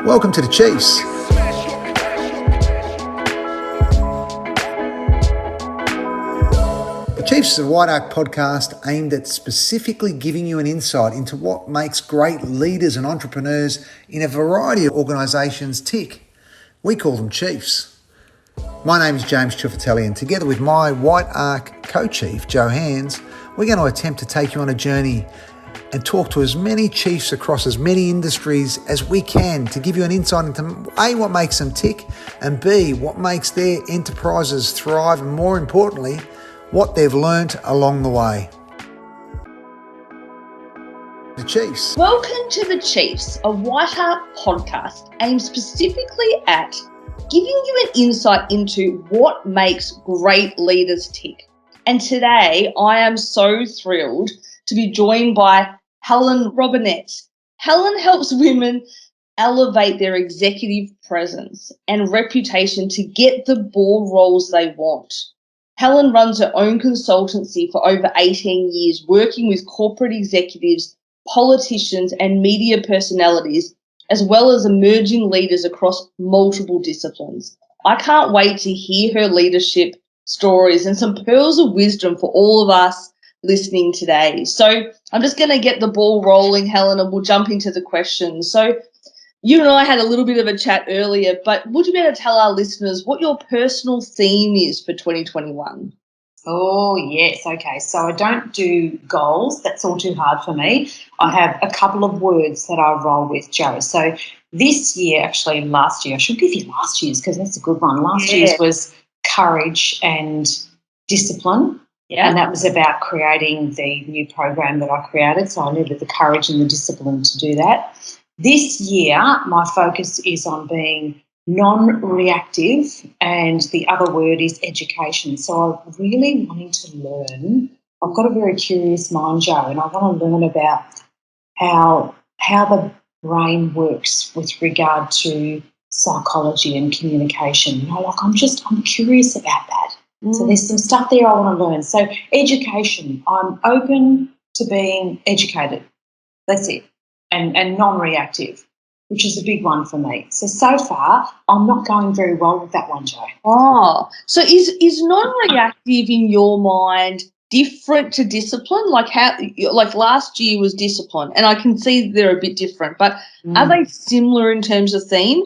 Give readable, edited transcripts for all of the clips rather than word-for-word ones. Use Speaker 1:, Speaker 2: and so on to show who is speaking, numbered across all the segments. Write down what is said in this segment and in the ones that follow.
Speaker 1: Welcome to the Chiefs. The Chiefs is a White Arc podcast aimed at specifically giving you an insight into what makes great leaders and entrepreneurs in a variety of organisations tick. We call them Chiefs. My name is James Ciuffatelli, and together with my White Arc co-chief, Joe Hands, we're going to attempt to take you on a journey and talk to as many chiefs across as many industries as we can to give you an insight into A, what makes them tick, and B, what makes their enterprises thrive, and more importantly, what they've learnt along the way. The Chiefs.
Speaker 2: Welcome to The Chiefs, a White Arc podcast aimed specifically at giving you an insight into what makes great leaders tick. And today I am so thrilled to be joined by Helen Robinett. Helen helps women elevate their executive presence and reputation to get the board roles they want. Helen runs her own consultancy for over 18 years, working with corporate executives, politicians, and media personalities, as well as emerging leaders across multiple disciplines. I can't wait to hear her leadership stories and some pearls of wisdom for all of us listening today. So I'm just going to get the ball rolling, Helen, and we'll jump into the questions. So you and I had a little bit of a chat earlier, but would you be able to tell our listeners what your personal theme is for 2021?
Speaker 3: Oh, yes. Okay. So I don't do goals. That's all too hard for me. I have a couple of words that I roll with, Joe. So this year, actually last year, I should give you last year's because that's a good one. Last year's was courage and discipline. Yeah. And that was about creating the new program that I created. So I needed the courage and the discipline to do that. This year, my focus is on being non-reactive, and the other word is education. So I'm really wanting to learn. I've got a very curious mind, Joe, and I want to learn about how the brain works with regard to psychology and communication. You know, I'm curious about that. So there's some stuff there I want to learn. So education, I'm open to being educated. That's it. And non-reactive, which is a big one for me. So far, I'm not going very well with that one, Joe.
Speaker 2: Oh, so is non-reactive in your mind different to discipline? Like last year was discipline, and I can see they're a bit different, but are they similar in terms of theme?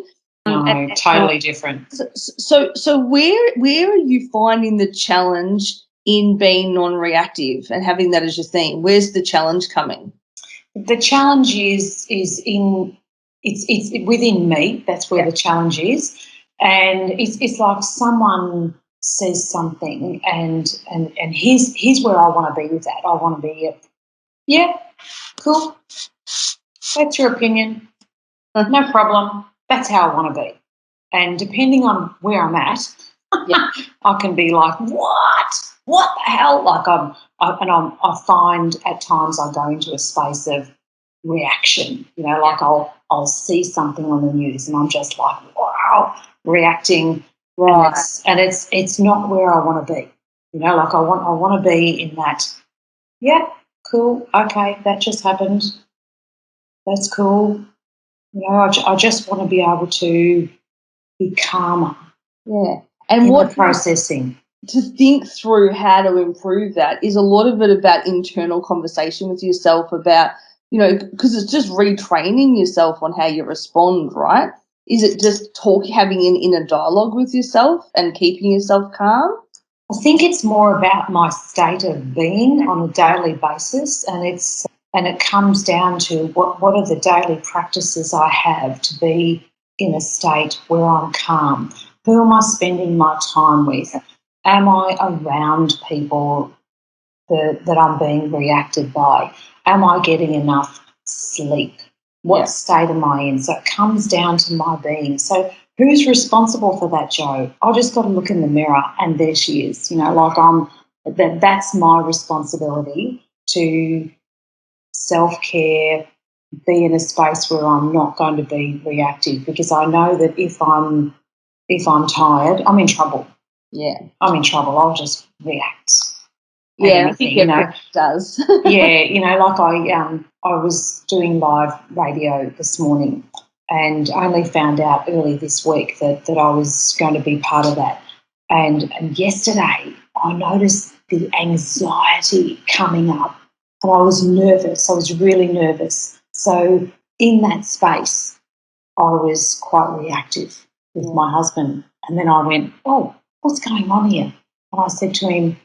Speaker 3: No, totally different.
Speaker 2: So where are you finding the challenge in being non-reactive and having that as your theme? Where's the challenge coming?
Speaker 3: The challenge is in it's within me. That's where the challenge is, and it's like someone says something, and here's where I want to be with that. I want to be yeah, cool. That's your opinion. No problem. That's how I want to be. And depending on where I'm at, I can be like, what the hell? Like I find at times I go into a space of reaction. You know, like I'll see something on the news and I'm just like, wow, reacting. Right. And it's not where I want to be. You know, like I want to be in that. Yeah, cool. Okay, that just happened. That's cool. You know, I just want to be able to be calmer.
Speaker 2: Yeah. And
Speaker 3: in the processing.
Speaker 2: To think through how to improve that is a lot of it about internal conversation with yourself about, you know, because it's just retraining yourself on how you respond, right? Is it just having an inner dialogue with yourself and keeping yourself calm?
Speaker 3: I think it's more about my state of being on a daily basis, and it comes down to what are the daily practices I have to be in a state where I'm calm. Who am I spending my time with? Am I around people that I'm being reacted by? Am I getting enough sleep? What state am I in? So it comes down to my being. So who's responsible for that, Joe? I just got to look in the mirror and there she is. You know, like that's my responsibility to self-care, be in a space where I'm not going to be reactive, because I know that if I'm tired, I'm in trouble.
Speaker 2: Yeah.
Speaker 3: I'm in trouble. I'll just react.
Speaker 2: Yeah, I think everyone does.
Speaker 3: Yeah, you know, like I was doing live radio this morning, and only found out early this week that I was going to be part of that. And yesterday I noticed the anxiety coming up, and I was nervous. I was really nervous. So in that space, I was quite reactive with my husband. And then I went, oh, what's going on here? And I said to him,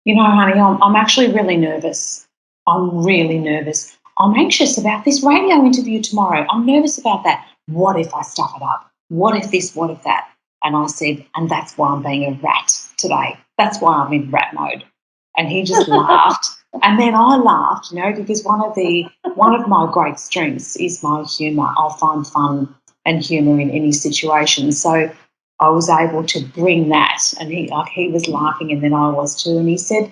Speaker 3: you know, honey, I'm actually really nervous. I'm really nervous. I'm anxious about this radio interview tomorrow. I'm nervous about that. What if I stuff it up? What if this? What if that? And I said, and that's why I'm being a rat today. That's why I'm in rat mode. And he just laughed. And then I laughed, you know, because one of my great strengths is my humour. I'll find fun and humour in any situation. So I was able to bring that, and he was laughing, and then I was too. And he said,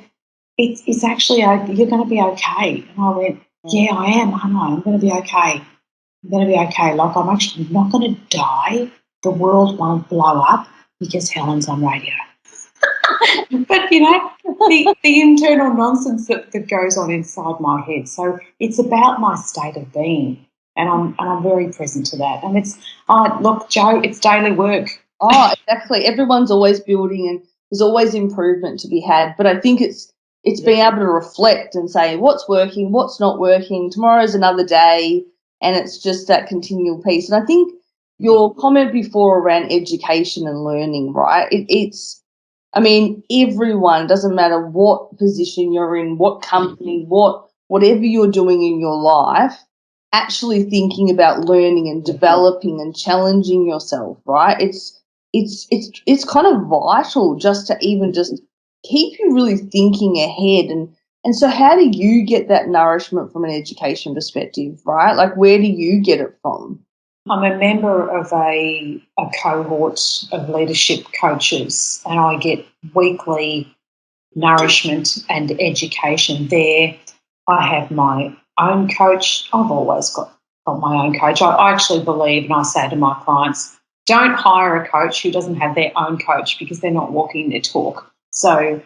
Speaker 3: "It's actually you're going to be okay." And I went, "Yeah, I am. I know. I'm going to be okay. I'm going to be okay. Like, I'm actually not going to die. The world won't blow up because Helen's on radio." But, you know, the internal nonsense that goes on inside my head. So it's about my state of being, and I'm very present to that. And it's, look, Jo, it's daily work.
Speaker 2: Oh, exactly. Everyone's always building, and there's always improvement to be had. But I think it's being able to reflect and say what's working, what's not working. Tomorrow's another day, and it's just that continual piece. And I think your comment before around education and learning, right? I mean, everyone, doesn't matter what position you're in, what company, whatever you're doing in your life, actually thinking about learning and developing and challenging yourself, right? It's kind of vital just to even just keep you really thinking ahead. And so how do you get that nourishment from an education perspective, right? Like, where do you get it from?
Speaker 3: I'm a member of a cohort of leadership coaches, and I get weekly nourishment and education there. I have my own coach. I've always got my own coach. I actually believe, and I say to my clients, don't hire a coach who doesn't have their own coach, because they're not walking their talk. So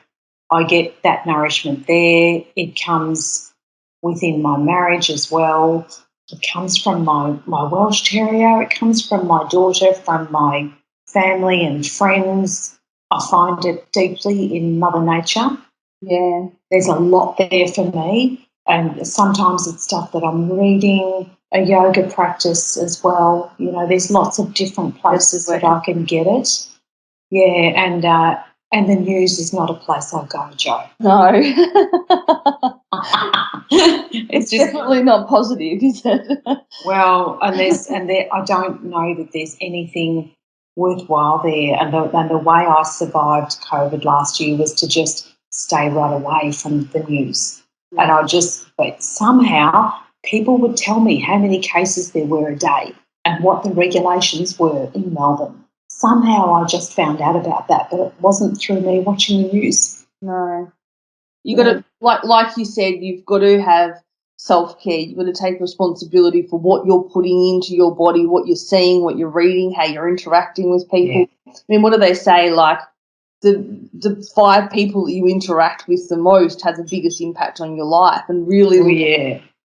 Speaker 3: I get that nourishment there. It comes within my marriage as well. It comes from my Welsh Terrier. It comes from my daughter, from my family and friends. I find it deeply in Mother Nature.
Speaker 2: Yeah.
Speaker 3: There's a lot there for me, and sometimes it's stuff that I'm reading, a yoga practice as well. You know, there's lots of different places that I can get it. Yeah, and the news is not a place I go, Jo.
Speaker 2: No.
Speaker 3: It's just
Speaker 2: definitely not positive, is it?
Speaker 3: well, I don't know that there's anything worthwhile there. And the way I survived COVID last year was to just stay right away from the news. Yeah. And but somehow people would tell me how many cases there were a day and what the regulations were in Melbourne. Somehow I just found out about that, but it wasn't through me watching the news.
Speaker 2: No. You got to, like you said, you've got to have self-care. You've got to take responsibility for what you're putting into your body, what you're seeing, what you're reading, how you're interacting with people. Yeah. I mean, what do they say? Like, the 5 people that you interact with the most have the biggest impact on your life, and really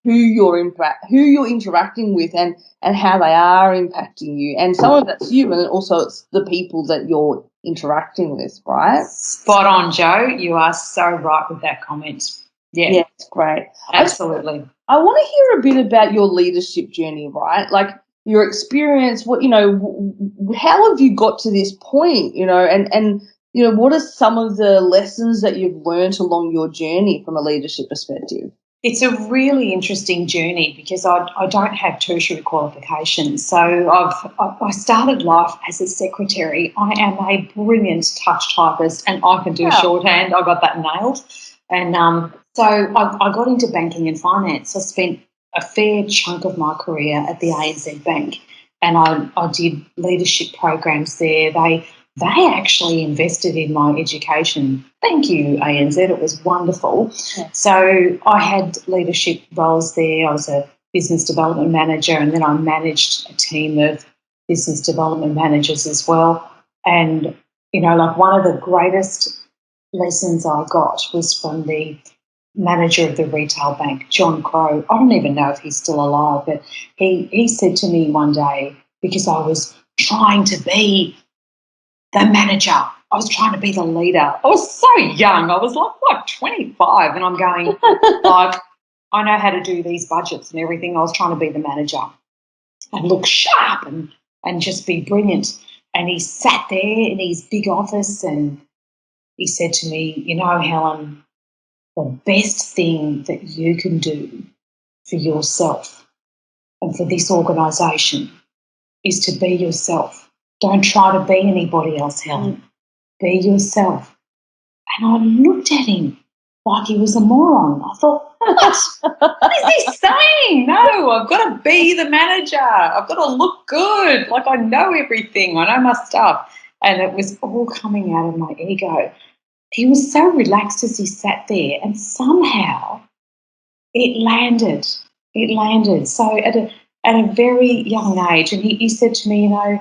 Speaker 2: who you're interacting with and how they are impacting you. And some of that's you, and also it's the people that you're interacting with, right?
Speaker 3: Spot on, Jo. You are so right with that comment. Yeah,
Speaker 2: it's great.
Speaker 3: Absolutely.
Speaker 2: I want to hear a bit about your leadership journey, right? Like, your experience, how have you got to this point, and what are some of the lessons that you've learned along your journey from a leadership perspective?
Speaker 3: It's a really interesting journey because I don't have tertiary qualifications. So I started life as a secretary. I am a brilliant touch typist, and I can do shorthand. I got that nailed. And so I got into banking and finance. I spent a fair chunk of my career at the ANZ Bank, and I did leadership programs there. They actually invested in my education. Thank you, ANZ. It was wonderful. Yeah. So I had leadership roles there. I was a business development manager, and then I managed a team of business development managers as well. And, one of the greatest lessons I got was from the manager of the retail bank, John Crow. I don't even know if he's still alive, but he said to me one day, because I was trying to be the manager. I was trying to be the leader. I was so young. I was like 25, and I'm going, like, I know how to do these budgets and everything. I was trying to be the manager and look sharp and just be brilliant. And he sat there in his big office and he said to me, you know, Helen, the best thing that you can do for yourself and for this organisation is to be yourself. Don't try to be anybody else, Helen. Be yourself. And I looked at him like he was a moron. I thought, what is he saying? No, I've got to be the manager. I've got to look good. Like, I know everything. I know my stuff. And it was all coming out of my ego. He was so relaxed as he sat there, and somehow it landed. It landed. So at a very young age, and he said to me, you know,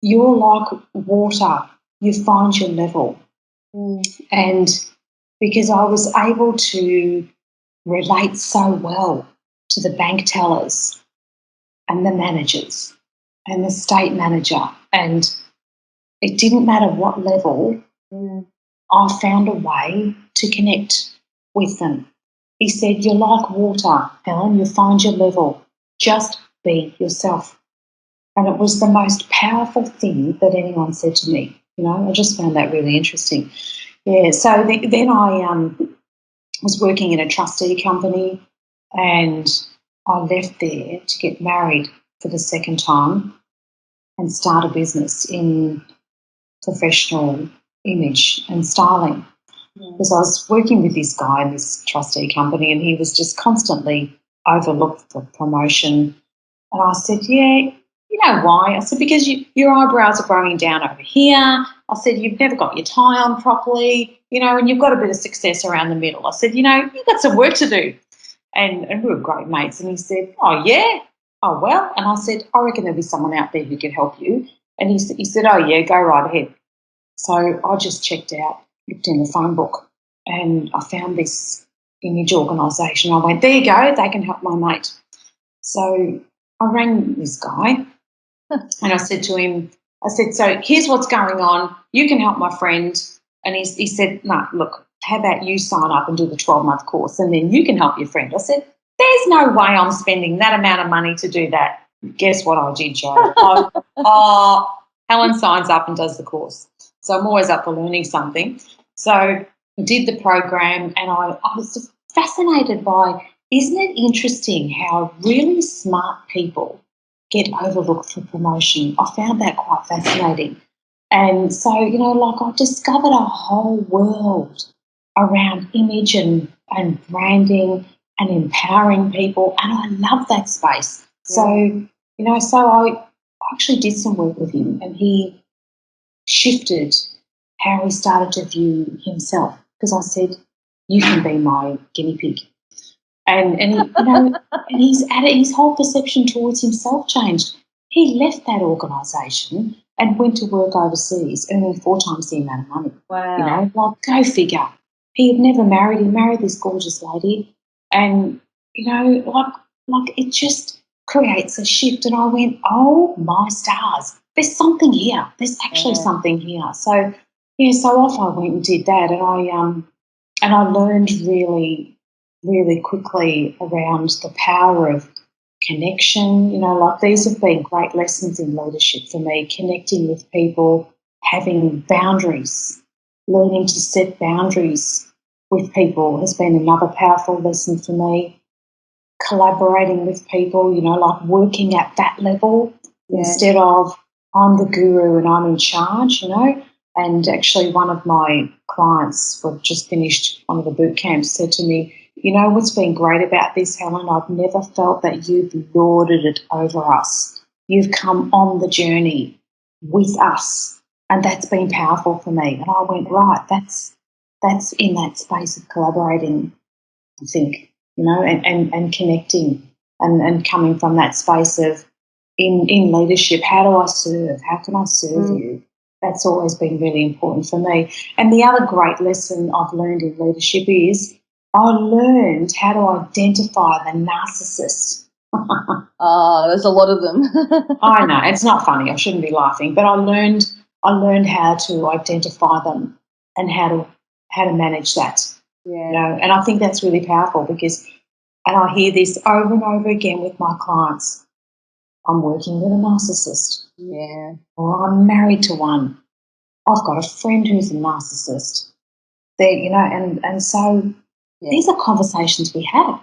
Speaker 3: you're like water. You find your level. And because I was able to relate so well to the bank tellers and the managers and the state manager, and it didn't matter what level, I found a way to connect with them. He said, you're like water, Helen, you find your level. Just be yourself. And it was the most powerful thing that anyone said to me. You know, I just found that really interesting. Yeah, so then I was working in a trustee company, and I left there to get married for the second time and start a business in professional image and styling. Because I was working with this guy in this trustee company, and he was just constantly overlooked for promotion. And I said, yeah, you know why? I said, because your eyebrows are growing down over here. I said, you've never got your tie on properly, you know, and you've got a bit of success around the middle. I said, you know, you've got some work to do. And we were great mates. And he said, oh, yeah? Oh, well. And I said, I reckon there'll be someone out there who can help you. And he said, oh, yeah, go right ahead. So I just checked out, looked in the phone book, and I found this image organisation. I went, there you go, they can help my mate. So I rang this guy and I said to him, I said, so here's what's going on. You can help my friend. And he said, no, look, how about you sign up and do the 12-month course, and then you can help your friend. I said, there's no way I'm spending that amount of money to do that. Guess what I did, Joe? Helen signs up and does the course. So I'm always up for learning something. So I did the program, and I was just fascinated by, isn't it interesting how really smart people get overlooked for promotion? I found that quite fascinating. And so, you know, like, I discovered a whole world around image and branding and empowering people, and I love that space. So, you know, so I actually did some work with him, and he shifted how he started to view himself, because I said, you can be my guinea pig. And he, you know, and his whole perception towards himself changed. He left that organisation and went to work overseas, earning 4 times the amount of money.
Speaker 2: Wow.
Speaker 3: You know, like, go figure. He had never married. He married this gorgeous lady, and, you know, like it just creates a shift. And I went, oh my stars, there's something here. There's actually something here. So yeah, so off I went and did that, and I learned really, really quickly around the power of connection. You know, like, these have been great lessons in leadership for me, connecting with people, having boundaries, learning to set boundaries with people has been another powerful lesson for me. Collaborating with people, you know, like working at that level instead of I'm the guru and I'm in charge, you know. And actually one of my clients who just finished one of the boot camps said to me, you know what's been great about this, Helen? I've never felt that you've lorded it over us. You've come on the journey with us, and that's been powerful for me. And I went, right, that's in that space of collaborating, I think, you know, and connecting and coming from that space of in leadership, how do I serve? How can I serve you? That's always been really important for me. And the other great lesson I've learned in leadership is I learned how to identify the narcissist
Speaker 2: There's a lot of them.
Speaker 3: I know, it's not funny. I shouldn't be laughing, but I learned how to identify them and how to manage that.
Speaker 2: Yeah.
Speaker 3: You know, and I think that's really powerful because, and I hear this over and over again with my clients. I'm working with a narcissist.
Speaker 2: Yeah.
Speaker 3: Or I'm married to one. I've got a friend who's a narcissist. There, you know, and so these are conversations we have.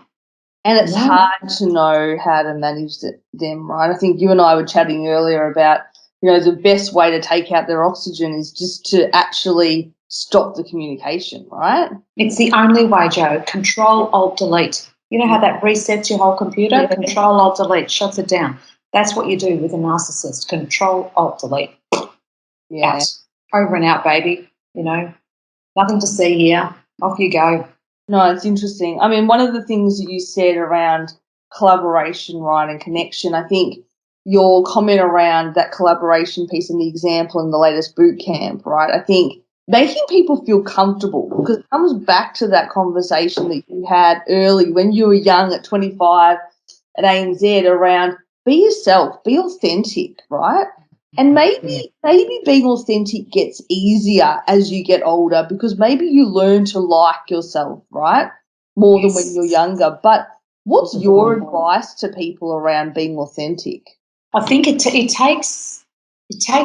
Speaker 2: And it's hard to know how to manage them, right? I think you and I were chatting earlier about, the best way to take out their oxygen is just to actually stop the communication, right?
Speaker 3: It's the only way, Jo. Control, Alt, Delete. You know how that resets your whole computer?
Speaker 2: Yeah.
Speaker 3: Control, Alt, Delete, shuts it down. That's what you do with a narcissist. Control, Alt, Delete.
Speaker 2: Yeah.
Speaker 3: Out. Over and out, baby. You know, nothing to see here. Off you go.
Speaker 2: No, it's interesting. I mean, one of the things that you said around collaboration, right, and connection, I think your comment around that collaboration piece and the example in the latest boot camp, right, I think making people feel comfortable, because it comes back to that conversation that you had early when you were young at 25 at ANZ around be yourself, be authentic, right? And maybe being authentic gets easier as you get older because maybe you learn to like yourself, right? More than when you're younger. But what's your advice to people around being authentic?
Speaker 3: I think it takes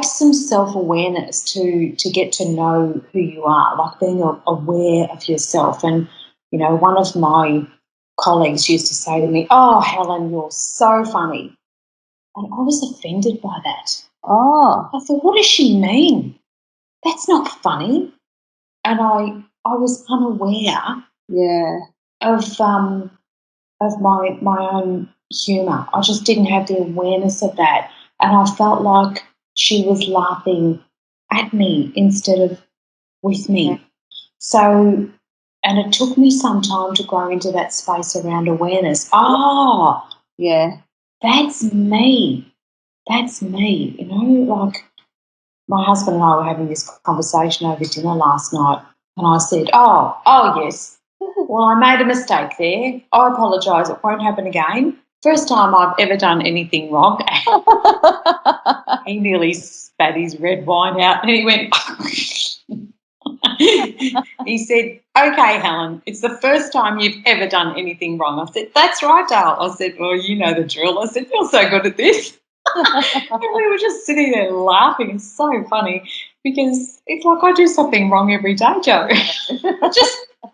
Speaker 3: some self-awareness to get to know who you are, like being aware of yourself. And, one of my colleagues used to say to me, "Oh, Helen, you're so funny." And I was offended by that.
Speaker 2: Oh.
Speaker 3: I thought, what does she mean? That's not funny. And I was unaware of my own humour. I just didn't have the awareness of that. And I felt like she was laughing at me instead of with me.
Speaker 2: Yeah.
Speaker 3: So, and it took me some time to grow into that space around awareness. Oh,
Speaker 2: yeah,
Speaker 3: that's me. That's me. Like my husband and I were having this conversation over dinner last night, and I said, oh yes. Well, I made a mistake there. I apologise. It won't happen again. First time I've ever done anything wrong. He nearly spat his red wine out and he went, he said, "Okay, Helen, it's the first time you've ever done anything wrong." I said, "That's right, Dale." I said, "Well, you know the drill." I said, "You're so good at this." And we were just sitting there laughing. It's so funny because it's like I do something wrong every day, Jo.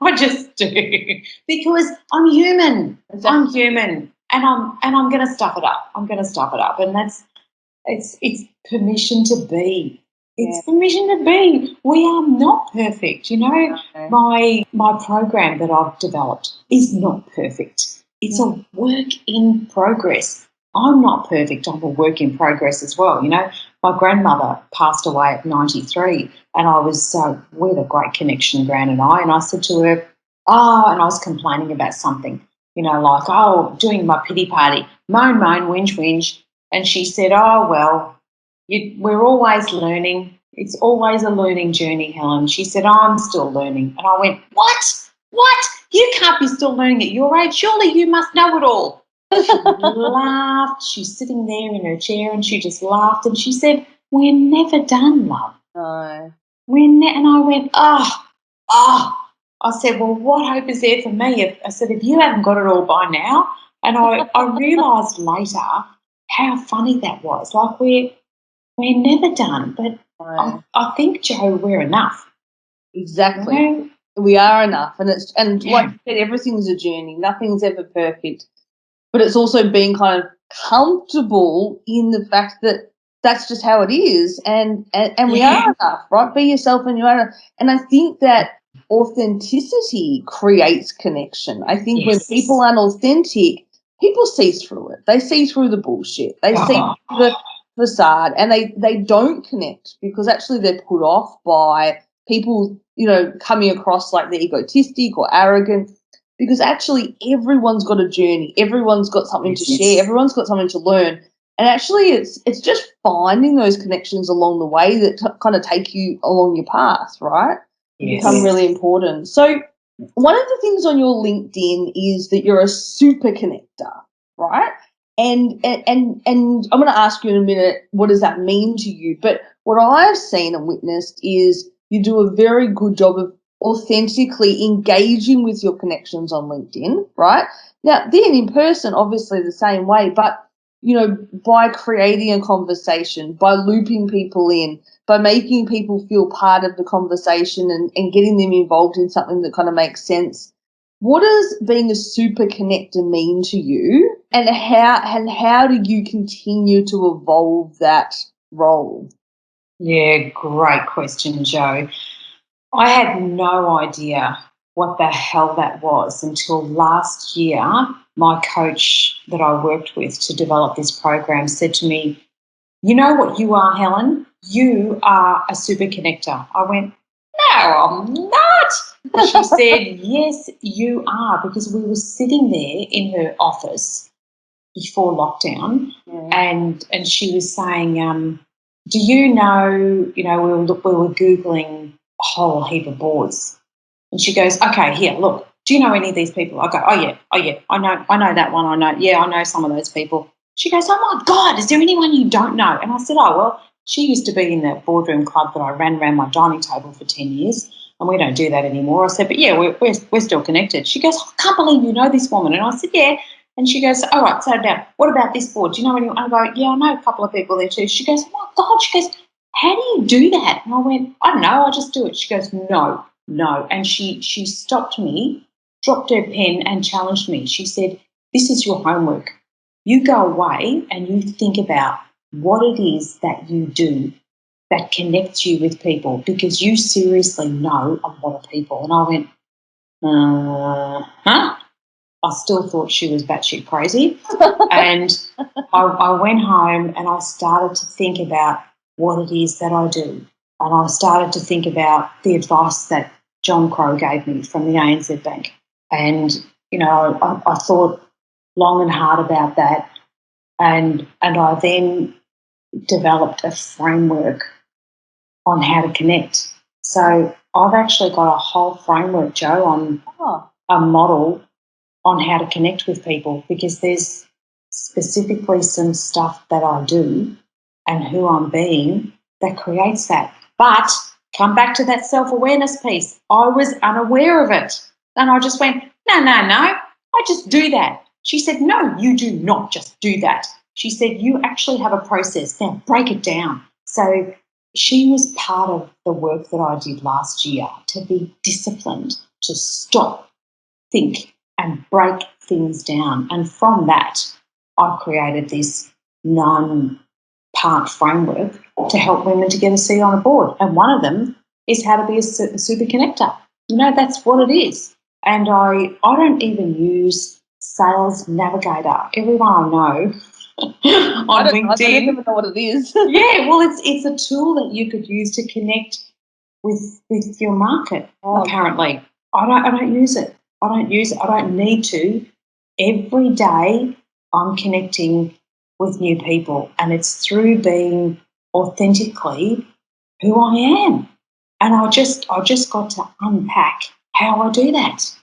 Speaker 3: I just do because I'm human.
Speaker 2: Exactly.
Speaker 3: I'm human, and I'm going to stuff it up. I'm going to stuff it up, and it's permission to be. It's permission to be. We are not perfect. My program that I've developed is not perfect. It's a work in progress. I'm not perfect. I'm a work in progress as well. My grandmother passed away at 93, and I was we had a great connection, Gran and I. And I said to her, and I was complaining about something, like, doing my pity party, moan, whinge, whinge. And she said, "Oh, well, we're always learning. It's always a learning journey, Helen." She said, "I'm still learning." And I went, What? What? You can't be still learning at your age. Surely you must know it all." She laughed. She's sitting there in her chair and she just laughed and she said, "We're never done, love."
Speaker 2: No.
Speaker 3: And I went, I said, "Well, what hope is there for me?" I said, "If you haven't got it all by now." And I realised later how funny that was. Like we're never done, but I think, Jo, we're enough.
Speaker 2: Exactly. We are enough, and like you said, everything's a journey. Nothing's ever perfect, but it's also being kind of comfortable in the fact that that's just how it is, and we are enough, right? Be yourself, and you are enough. And I think that authenticity creates connection. I think when people aren't authentic, people see through it. They see through the bullshit. They see through the facade, and they don't connect because actually they're put off by people, coming across like they're egotistic or arrogant, because actually everyone's got a journey. Everyone's got something to share. Everyone's got something to learn. And actually it's just finding those connections along the way that kind of take you along your path, right? Become really important. So one of the things on your LinkedIn is that you're a super connector, right? And I'm going to ask you in a minute, what does that mean to you? But what I've seen and witnessed is you do a very good job of authentically engaging with your connections on LinkedIn, right? Now, then in person, obviously the same way, but, you know, by creating a conversation, by looping people in, by making people feel part of the conversation and getting them involved in something that kind of makes sense. What does being a super connector mean to you, and how do you continue to evolve that role?
Speaker 3: Yeah, great question, Joe. I had no idea what the hell that was until last year. My coach that I worked with to develop this program said to me, "You know what you are, Helen? You are a super connector." I went, "No, I'm not." And she said, "Yes, you are," because we were sitting there in her office before lockdown, and she was saying, "Do you know? You know, we were googling a whole heap of boards," and she goes, "Okay, here, look. Do you know any of these people?" I go, "Oh yeah, I know that one. I know some of those people." She goes, "Oh my God, is there anyone you don't know?" And I said, "Oh well, she used to be in the boardroom club that I ran around my dining table for 10 years, and we don't do that anymore." I said, "But yeah, we're still connected." She goes, "I can't believe you know this woman." And I said, "Yeah." And she goes, "All right, so now, what about this board? Do you know anyone?" I go, "Yeah, I know a couple of people there too." She goes, "Oh my God." She goes, "How do you do that?" And I went, "I don't know, I just do it." She goes, "No, no." And she stopped me, dropped her pen and challenged me. She said, "This is your homework. You go away and you think about what it is that you do that connects you with people, because you seriously know a lot of people." And I went, huh? I still thought she was batshit crazy. And I went home and I started to think about what it is that I do. And I started to think about the advice that John Crow gave me from the ANZ Bank. And, you know, I thought long and hard about that. And I then developed a framework on how to connect. So I've actually got a whole framework, Joe, on a model on how to connect with people, because there's specifically some stuff that I do and who I'm being that creates that. But come back to that self-awareness piece. I was unaware of it. And I just went, no, I just do that. She said, "No, you do not just do that." She said, "You actually have a process. Now break it down." So she was part of the work that I did last year, to be disciplined, to stop, think, and break things down. And from that, I created this 9-part framework to help women to get a seat on a board. And one of them is how to be a super connector. You know, that's what it is. And I don't even use Sales Navigator. Everyone I know on LinkedIn.
Speaker 2: I don't even know what it is.
Speaker 3: Yeah, well, it's a tool that you could use to connect with your market. Apparently, I don't use it. I don't use it. I don't need to. Every day I'm connecting with new people, and it's through being authentically who I am. And I just got to unpack how I do that.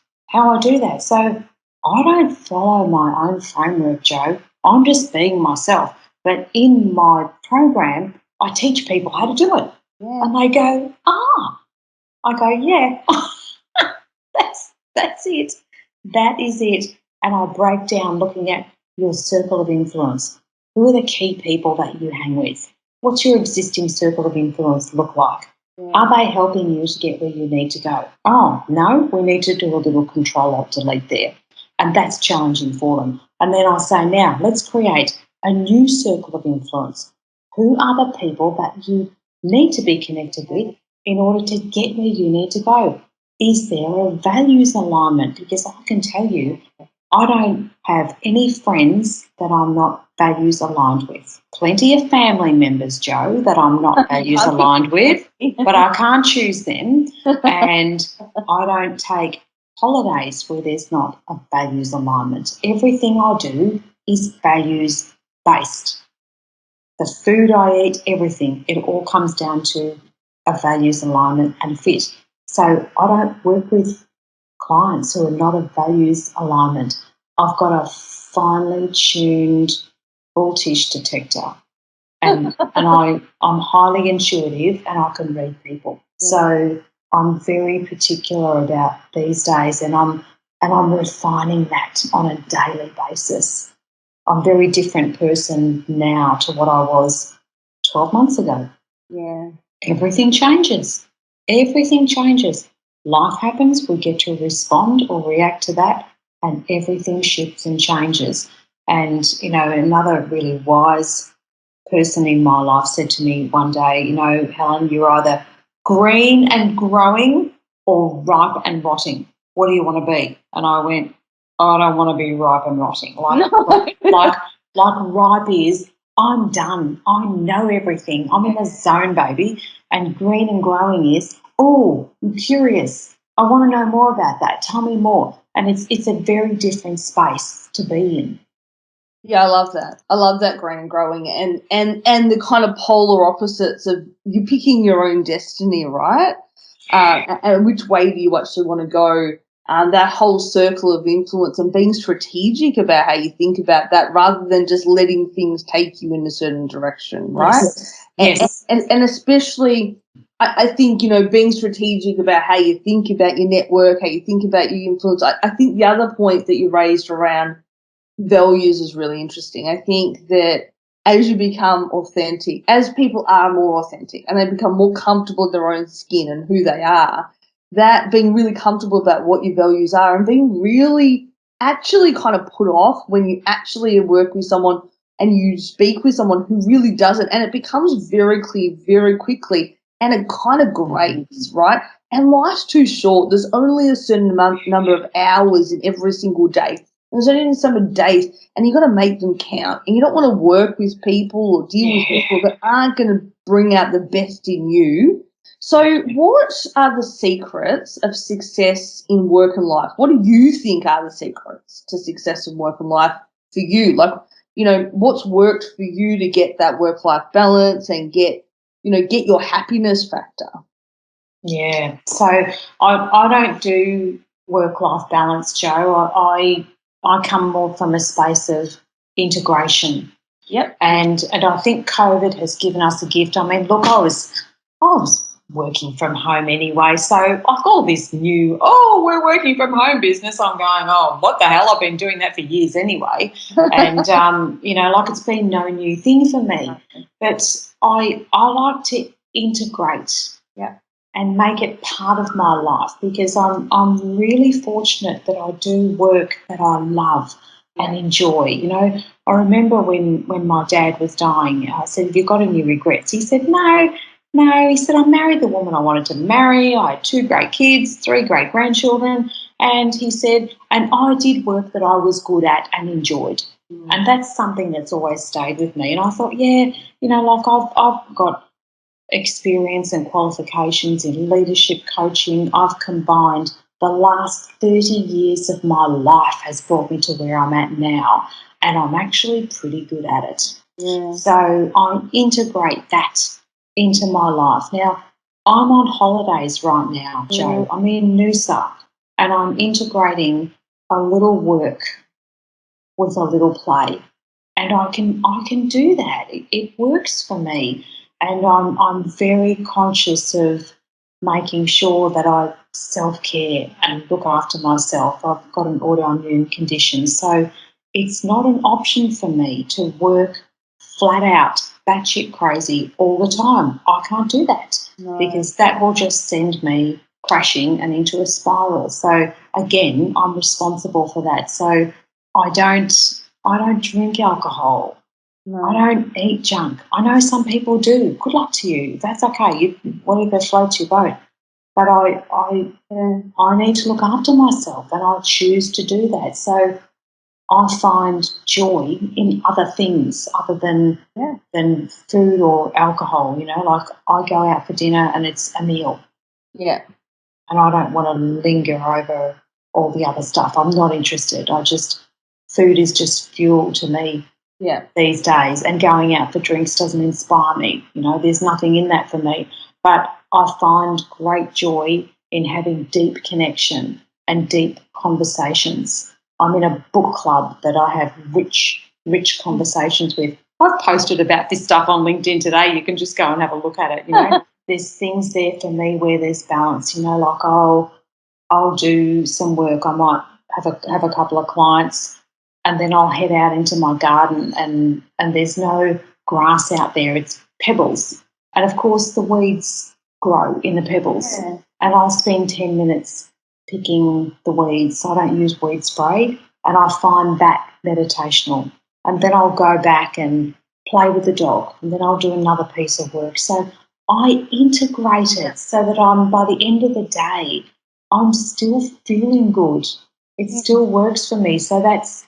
Speaker 3: So I don't follow my own framework, Joe. I'm just being myself. But in my program, I teach people how to do it. Yeah. And they go, I go, yeah, that's it. That is it. And I break down looking at your circle of influence. Who are the key people that you hang with? What's your existing circle of influence look like? Yeah. Are they helping you to get where you need to go? Oh, no, we need to do a little Control-Alt-Delete there. And that's challenging for them. And then I say, now let's create a new circle of influence. Who are the people that you need to be connected with in order to get where you need to go? Is there a values alignment? Because I can tell you, I don't have any friends that I'm not values aligned with. Plenty of family members, Joe, that I'm not values aligned with, but I can't choose them. And I don't take holidays where there's not a values alignment. Everything I do is values based. The food I eat, everything, it all comes down to a values alignment and fit. So I don't work with clients who are not a values alignment. I've got a finely tuned voltage detector, and I'm highly intuitive, and I can read people. So I'm very particular about these days, and I'm refining that on a daily basis. I'm a very different person now to what I was 12 months ago.
Speaker 2: Yeah.
Speaker 3: Everything changes. Everything changes. Life happens, we get to respond or react to that, and everything shifts and changes. And, you know, another really wise person in my life said to me one day, you know, Helen, you're either green and growing or ripe and rotting. What do you want to be? And I went, I don't want to be ripe and rotting. Like ripe is, I'm done. I know everything. I'm in the zone, baby. And green and growing is, oh, I'm curious. I want to know more about that. Tell me more. And it's a very different space to be in.
Speaker 2: Yeah, I love that. I love that green and growing, and the kind of polar opposites of you picking your own destiny, right? And which way do you actually want to go? That whole circle of influence and being strategic about how you think about that rather than just letting things take you in a certain direction, right?
Speaker 3: Yes.
Speaker 2: And especially, I think, you know, being strategic about how you think about your network, how you think about your influence. I think the other point that you raised around values is really interesting. I think that as you become authentic, as people are more authentic and they become more comfortable in their own skin and who they are, that being really comfortable about what your values are and being really actually kind of put off when you actually work with someone and you speak with someone who really does it, and it becomes very clear very quickly and it kind of grates, right? And life's too short. There's only a certain number of hours in every single day. There's only so many days, and you've got to make them count. And you don't want to work with people or deal with people that aren't going to bring out the best in you. So what are the secrets of success in work and life? What do you think are the secrets to success in work and life for you? Like, you know, what's worked for you to get that work-life balance and get your happiness factor?
Speaker 3: Yeah. So I don't do work-life balance, Joe. I come more from a space of integration.
Speaker 2: Yep.
Speaker 3: And I think COVID has given us a gift. I mean, look, I was working from home anyway, so I've got all this new, we're working from home business. I'm going, what the hell? I've been doing that for years anyway. And, you know, like it's been no new thing for me. But I like to integrate and make it part of my life because I'm really fortunate that I do work that I love and enjoy. You know, I remember when my dad was dying, I said, have you got any regrets? He said, no. He said, I married the woman I wanted to marry. I had 2 great kids, 3 great grandchildren. And he said, and I did work that I was good at and enjoyed. And that's something that's always stayed with me. And I thought, yeah, you know, like I've got experience and qualifications in leadership coaching. I've combined the last 30 years of my life has brought me to where I'm at now, and I'm actually pretty good at it.
Speaker 2: Yeah.
Speaker 3: So I integrate that into my life. Now, I'm on holidays right now, Joe. I'm in Noosa, and I'm integrating a little work with a little play. And I can do that. It works for me. And I'm very conscious of making sure that I self-care and look after myself. I've got an autoimmune condition, so it's not an option for me to work flat out, batshit crazy all the time. I can't do that because that will just send me crashing and into a spiral. So again, I'm responsible for that. So I don't drink alcohol.
Speaker 2: No.
Speaker 3: I don't eat junk. I know some people do. Good luck to you. That's okay. Whatever floats your boat. But I need to look after myself, and I choose to do that. So I find joy in other things other than food or alcohol. You know, like I go out for dinner and it's a meal.
Speaker 2: Yeah.
Speaker 3: And I don't want to linger over all the other stuff. I'm not interested. Food is just fuel to me.
Speaker 2: Yeah.
Speaker 3: These days, and going out for drinks doesn't inspire me. You know, there's nothing in that for me. But I find great joy in having deep connection and deep conversations. I'm in a book club that I have rich conversations with. I've posted about this stuff on LinkedIn today. You can just go and have a look at it, There's things there for me where there's balance, like I'll do some work. I might have a couple of clients, and then I'll head out into my garden and there's no grass out there. It's pebbles. And, of course, the weeds grow in the pebbles.
Speaker 2: Yeah.
Speaker 3: And I'll spend 10 minutes picking the weeds. So I don't use weed spray, and I find that meditational. And then I'll go back and play with the dog, and then I'll do another piece of work. So I integrate it so that by the end of the day, I'm still feeling good. It still works for me. So that's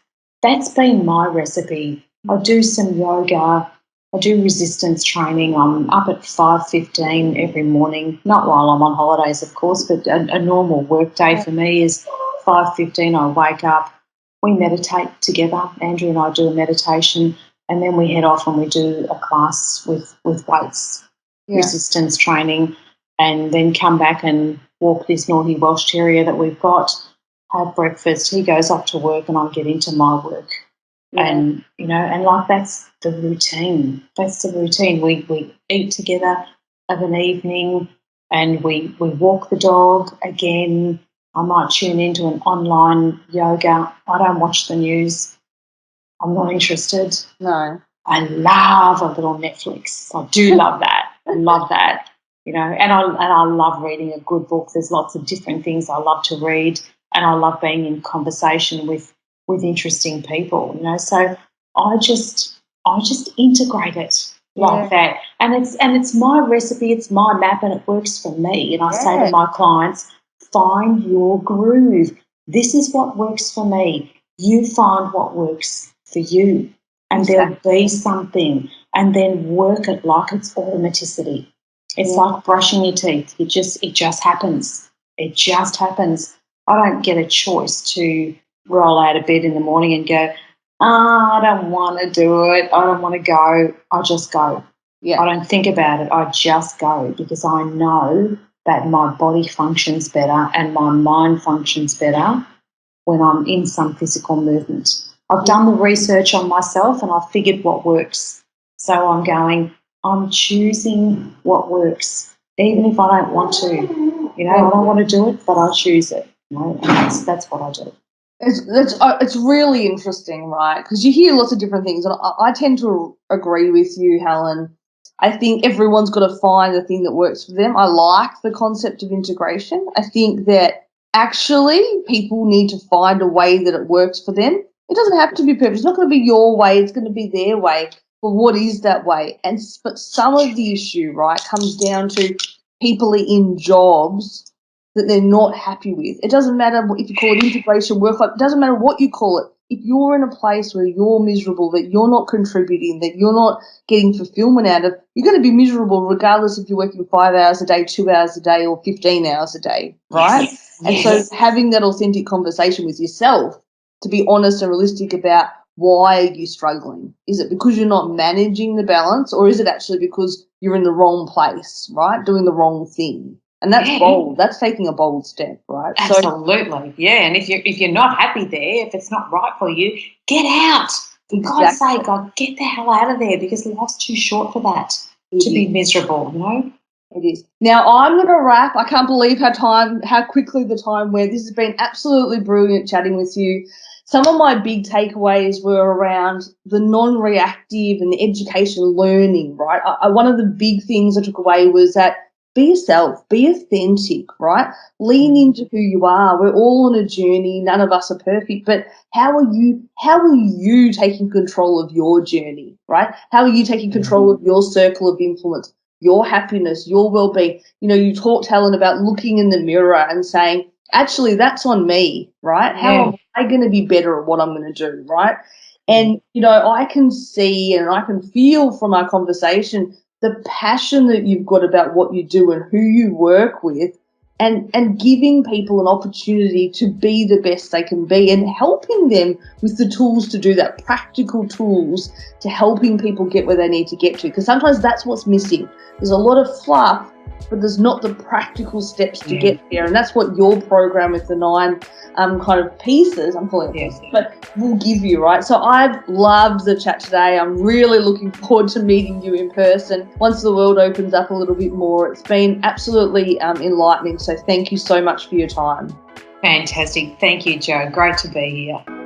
Speaker 3: been my recipe. I do some yoga. I do resistance training. I'm up at 5:15 every morning, not while I'm on holidays, of course, but a normal work day for me is 5:15. I wake up, we meditate together. Andrew and I do a meditation, and then we head off and we do a class with weights, resistance training, and then come back and walk this naughty Welsh Terrier that we've got, have breakfast. He goes off to work and I get into my work. Yeah. And, that's the routine. That's the routine. We eat together of an evening and we walk the dog. Again, I might tune into an online yoga. I don't watch the news. I'm not interested.
Speaker 2: No.
Speaker 3: I love a little Netflix. I do love that. I love that. And I love reading a good book. There's lots of different things I love to read, and I love being in conversation with interesting people, So I just integrate it like that, and it's my recipe, it's my map, and it works for me. And I say to my clients, find your groove. This is what works for me. You find what works for you, and there'll be something, and then work it like it's automaticity. It's like brushing your teeth. It just happens. It just happens. I don't get a choice to roll out of bed in the morning and go, I don't want to do it. I don't want to go. I just go. Yeah. I don't think about it. I just go, because I know that my body functions better and my mind functions better when I'm in some physical movement. I've done the research on myself and I've figured what works. So I'm choosing what works, even if I don't want to. I don't want to do it, but I choose it. And that's what I do.
Speaker 2: It's really interesting, right? Because you hear lots of different things, and I tend to agree with you, Helen. I think everyone's got to find the thing that works for them. I like the concept of integration. I think that actually people need to find a way that it works for them. It doesn't have to be perfect. It's not going to be your way. It's going to be their way. But what is that way? But some of the issue, right, comes down to people are in jobs that they're not happy with. It doesn't matter if you call it integration, work life. It doesn't matter what you call it. If you're in a place where you're miserable, that you're not contributing, that you're not getting fulfillment out of, you're going to be miserable regardless if you're working 5 hours a day, 2 hours a day, or 15 hours a day, right? Yes. And so having that authentic conversation with yourself to be honest and realistic about why are you struggling? Is it because you're not managing the balance, or is it actually because you're in the wrong place, right, doing the wrong thing? And that's bold. That's taking a bold step, right?
Speaker 3: Absolutely, And if you're not happy there, if it's not right for you, get out. For God's sake, God, get the hell out of there, because life's too short for that to be miserable,
Speaker 2: It is. Now I'm going to wrap. I can't believe how quickly the time went. This has been absolutely brilliant chatting with you. Some of my big takeaways were around the non-reactive and the education learning, right? One of the big things I took away was that be yourself, be authentic, right? Lean into who you are. We're all on a journey. None of us are perfect, but how are you taking control of your journey, right? How are you taking control of your circle of influence, your happiness, your well-being? You talked, Helen, about looking in the mirror and saying, actually, that's on me, right? How am I going to be better at what I'm going to do, right? And, I can see and I can feel from our conversation the passion that you've got about what you do and who you work with, and giving people an opportunity to be the best they can be and helping them with the tools to do that, practical tools to helping people get where they need to get to. Because sometimes that's what's missing. There's a lot of fluff, but there's not the practical steps to get there. And that's what your program with the 9 kind of pieces, I'm calling it pieces, but will give you, right? So I've loved the chat today. I'm really looking forward to meeting you in person once the world opens up a little bit more. It's been absolutely enlightening. So thank you so much for your time.
Speaker 3: Fantastic. Thank you, Jo. Great to be here.